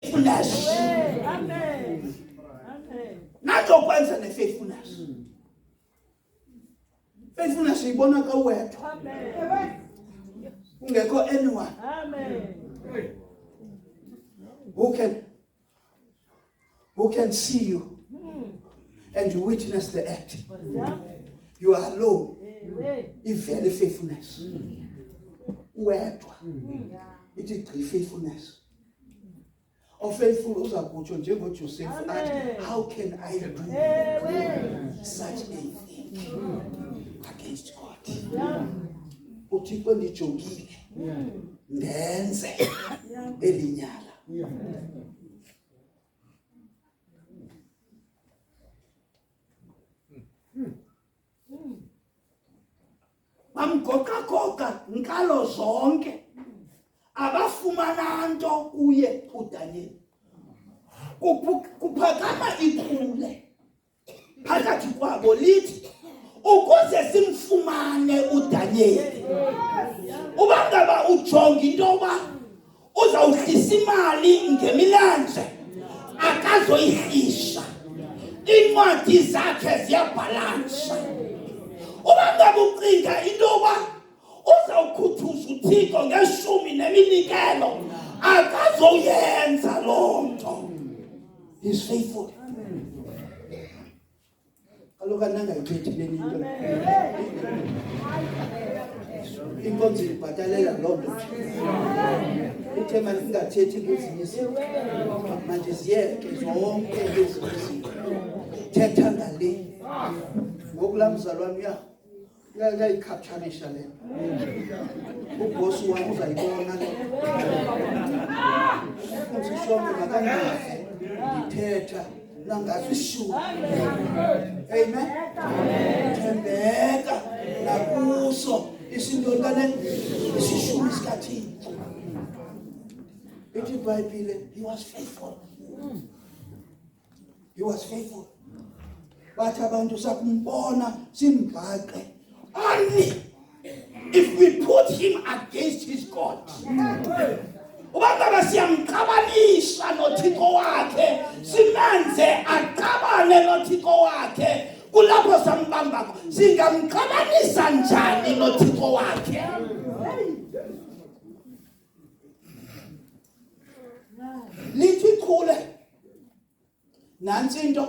faithfulness. Amen. Nacho kwenza ne-faithfulness. Faithfulness ibona ka wedwa. Amen. Kungekho anyone Amen. who can see you and you witness the act. You are alone. Ivele faithfulness. Wedwa. It is faithfulness. Or faithful uzakutsho njengoJoseph athi, how can I do such a thing against God? UThixo ndijongile ndenze elinyala. Bamgoqa nkalo zonke abafumana nto kuye uDanyeli. Kuphakama ikhule phakathi kwabo lithi ukuze simfumane uDanyeli. Uba ngaba ujonga into yoba uzawuhlisa imali ngemilanje akazoyihlisha. Iincwadi zakhe ziyabhalansa. Uba ngaba ucinga into yoba uzawukhuthuza uThixo ngeshumi neminikelo akazoyenza loo nto. He's faithful. Kaloku anangayithethi le nto. Inkonzo ibhatalela loo nto. Ithema lingathethi ngezinye izinto. Manje ziyeke zonke lezi zinto. Thetha ngale. Ngoku laa mzalwane uyayikaptcharisha le. Ubosi wami uzayibona le. Usishonke makangaze ngithetha nangasishumi. Amen. Thembeka nakuso isinto nkane isishumi sikaThixo. Ithi iBhayibhile, he was faithful. He was faithful. Bathi abantu sakumbona simbhaqe only if we put him against his God. Ubangaba siyamqabanisa noThixo wakhe, simenze aqabane noThixo wakhe, kulapho sambamba singamqabanisa njani noThixo wakhe? Lithi khule nansi into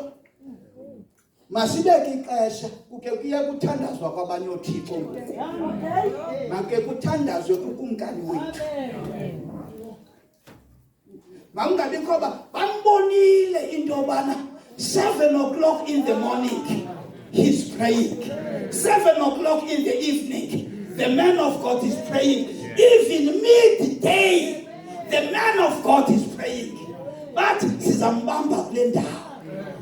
masibeke ixesha kuke kuye kuthandazwa kwabanye oThixo ngoku. Make kuthandazwe kukumkani wethu. Mangabikho bambonile into yobana 7 o'clock in the morning he's praying. 7 o'clock in the evening the man of God is praying. Even midday the man of God is praying. But sizambamba kule ndawo.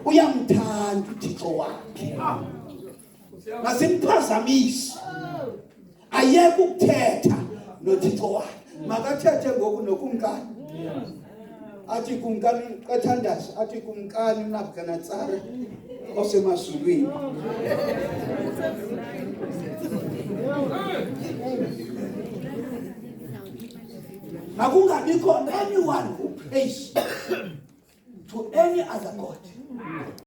Uyamthanda uThixo wakhe. Masimphazamisi. Ayeke ukuthetha noThixo wakhe. Makathethe ngoku nokumkani. Athi kumkani kathandaza, athi kumkani uNabukadnezar osemazulwini. Makungabikho anyone who prays to any other God.